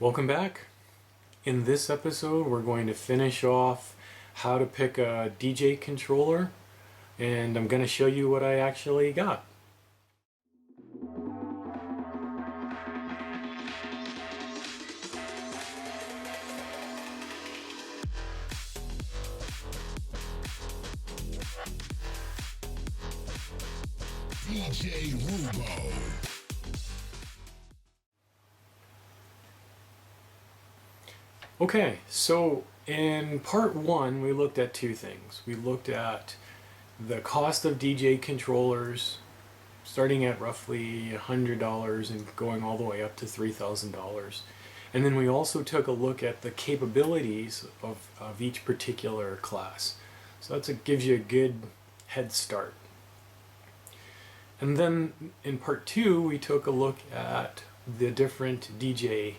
Welcome back. In this episode, we're going to finish off how to pick a DJ controller, and I'm going to show you what I actually got. DJ Roubo. Okay, so in part one, we looked at two things. We looked at the cost of DJ controllers, starting at roughly $100 and going all the way up to $3,000. And then we also took a look at the capabilities of each particular class. So gives you a good head start. And then in part two, we took a look at the different DJ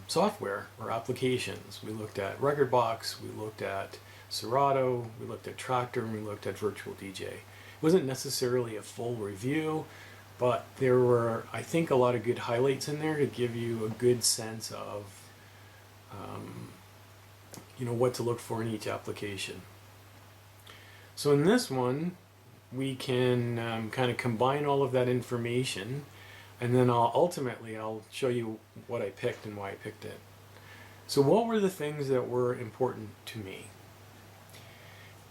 software or applications. We looked at Rekordbox, we looked at Serato, we looked at Traktor, and we looked at Virtual DJ. It wasn't necessarily a full review, but there were, I think, a lot of good highlights in there to give you a good sense of what to look for in each application. So in this one, we can kind of combine all of that information, and then ultimately I'll show you what I picked and why I picked it. So what were the things that were important to me?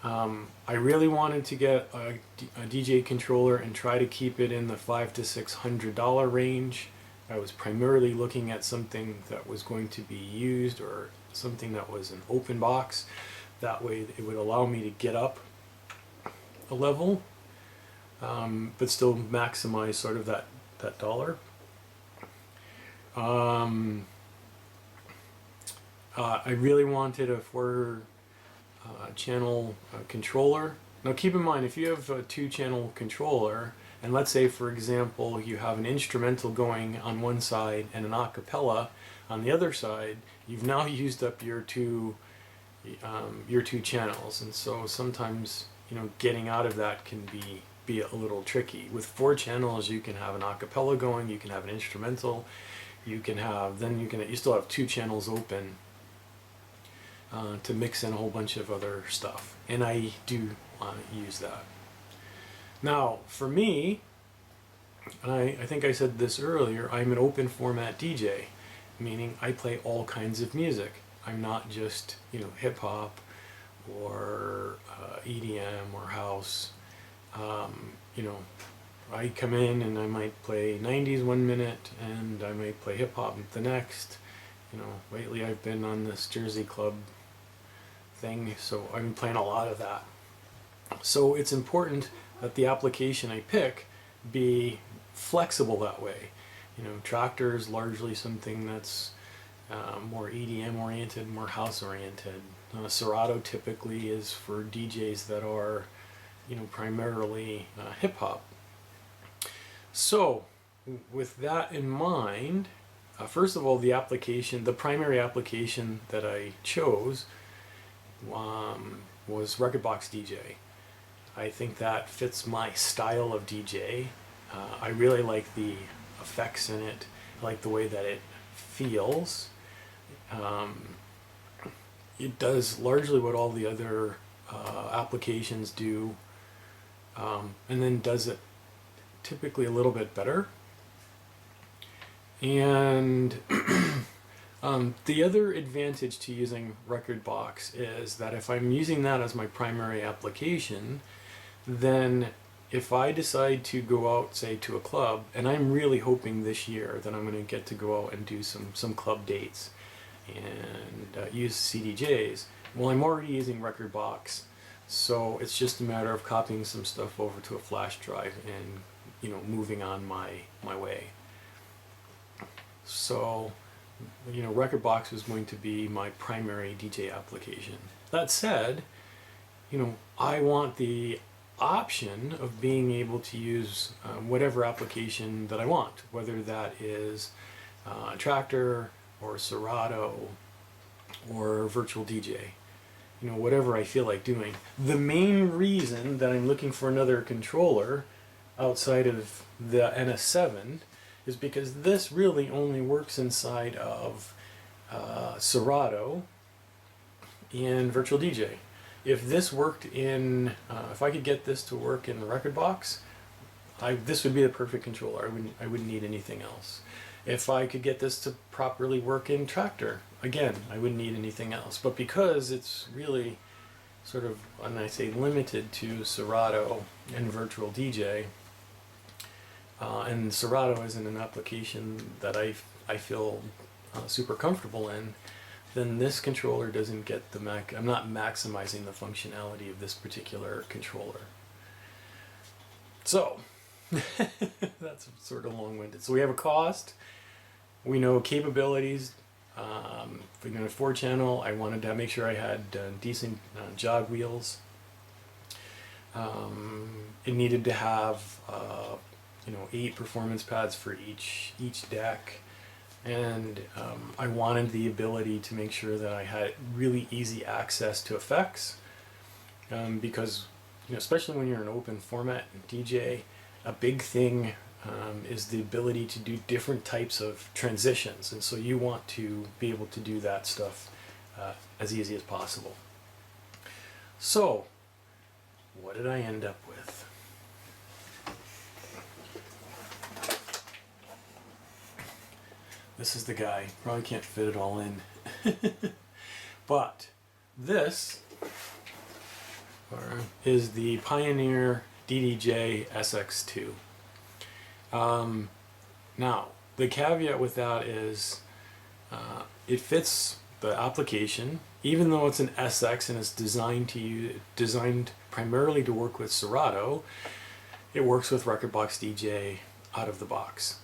I really wanted to get a DJ controller and try to keep it in the $500 to $600 range. I was primarily looking at something that was going to be used or something that was an open box. That way it would allow me to get up a level, but still maximize sort of that dollar. I really wanted a 4-channel controller. Now keep in mind, if you have a 2-channel controller, and let's say for example you have an instrumental going on one side and an acapella on the other side, you've now used up your two channels, and so sometimes getting out of that can be a little tricky. With 4 channels, you can have an acapella going, you can have an instrumental, you still have 2 channels open to mix in a whole bunch of other stuff, and I do want to use that. Now for me, and I think I said this earlier, I'm an open format DJ, meaning I play all kinds of music. I'm not just hip hop or EDM or house. I come in and I might play 90s 1 minute and I might play hip hop the next. Lately I've been on this Jersey club thing, so I'm playing a lot of that. So it's important that the application I pick be flexible that way. Traktor is largely something that's more EDM oriented, more house oriented. Serato typically is for DJs that are primarily hip hop. So with that in mind, first of all, the primary application that I chose was Rekordbox DJ. I think that fits my style of DJ. I really like the effects in it. I like the way that it feels. It does largely what all the other applications do, and then does it typically a little bit better. And the other advantage to using Rekordbox is that if I'm using that as my primary application, then if I decide to go out, say, to a club, and I'm really hoping this year that I'm going to get to go out and do some club dates and use CDJs, well, I'm already using Rekordbox, so it's just a matter of copying some stuff over to a flash drive and moving on my way. So Rekordbox was going to be my primary DJ application. That said, I want the option of being able to use whatever application that I want, whether that is Traktor or Serato or Virtual DJ, whatever I feel like doing. The main reason that I'm looking for another controller outside of the NS7 is because this really only works inside of Serato and Virtual DJ. If this worked in, if I could get this to work in Rekordbox, this would be the perfect controller. I wouldn't need anything else. If I could get this to properly work in Traktor, again, I wouldn't need anything else. But because it's really sort of, when I say limited to Serato and Virtual DJ, and Serato isn't an application that I feel super comfortable in, then this controller doesn't get the I'm not maximizing the functionality of this particular controller. So, that's sort of long-winded. So we have a cost, we know capabilities. If we're going to 4-channel, I wanted to make sure I had decent jog wheels. It needed to have 8 performance pads for each deck, and I wanted the ability to make sure that I had really easy access to effects, because especially when you're an open format DJ, a big thing is the ability to do different types of transitions, and so you want to be able to do that stuff as easy as possible. So, what did I end up with? This is the guy. Probably can't fit it all in. But this is the Pioneer DDJ SX2. Now, the caveat with that is it fits the application, even though it's an SX and it's designed primarily to work with Serato. It works with Rekordbox DJ out of the box.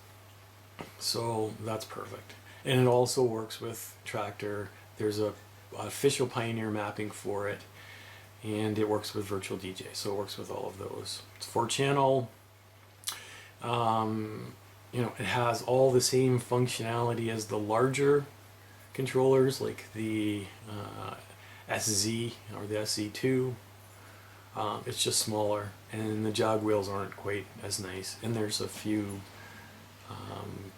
So that's perfect. And it also works with Traktor. There's a official Pioneer mapping for it, and it works with Virtual DJ, so it works with all of those. It's 4-channel. It has all the same functionality as the larger controllers, like the SZ or the SC2. It's just smaller, and the jog wheels aren't quite as nice, and there's a few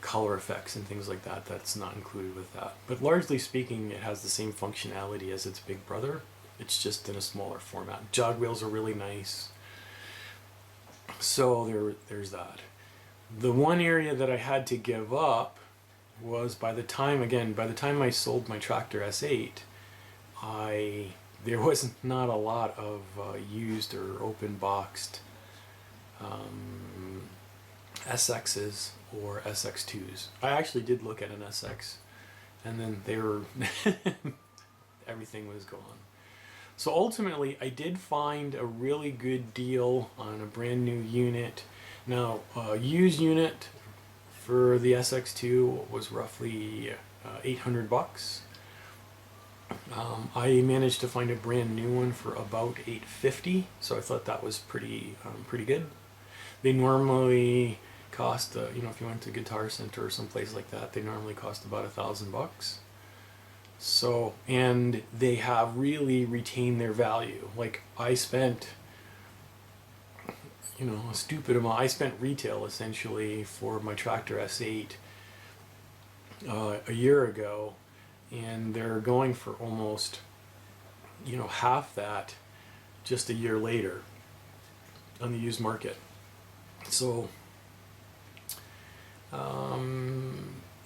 color effects and things like that that's not included with that. But largely speaking, it has the same functionality as its big brother. It's just in a smaller format. Jog wheels are really nice. So there's that. The one area that I had to give up was by the time I sold my Traktor S8, there was not a lot of used or open boxed SXs or SX2s. I actually did look at an SX, and then they were everything was gone. So ultimately, I did find a really good deal on a brand new unit. Now, a used unit for the SX2 was roughly $800. I managed to find a brand new one for about $850, so I thought that was pretty good. They normally cost, if you went to Guitar Center or someplace like that, they normally cost about $1,000. So, and they have really retained their value. Like, I spent, a stupid amount. I spent retail essentially for my Traktor S8 a year ago, and they're going for almost, half that just a year later on the used market. So,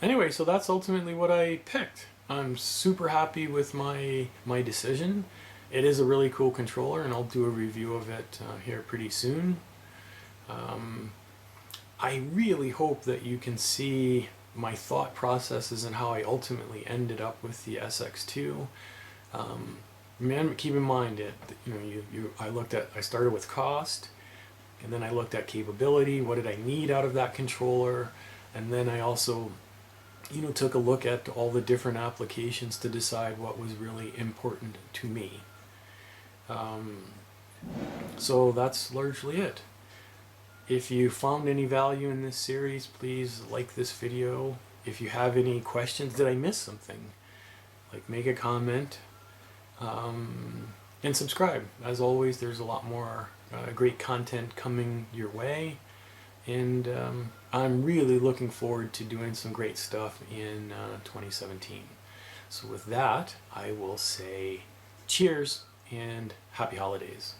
anyway, so that's ultimately what I picked. I'm super happy with my decision. It is a really cool controller, and I'll do a review of it here pretty soon. I really hope that you can see my thought processes and how I ultimately ended up with the SX2. Keep in mind I started with cost, and then I looked at capability. What did I need out of that controller? And then I also took a look at all the different applications to decide what was really important to me. So that's largely it. If you found any value in this series, please like this video. If you have any questions, did I miss something? Make a comment, and subscribe. As always, there's a lot more great content coming your way, And I'm really looking forward to doing some great stuff in 2017. So with that, I will say cheers and happy holidays.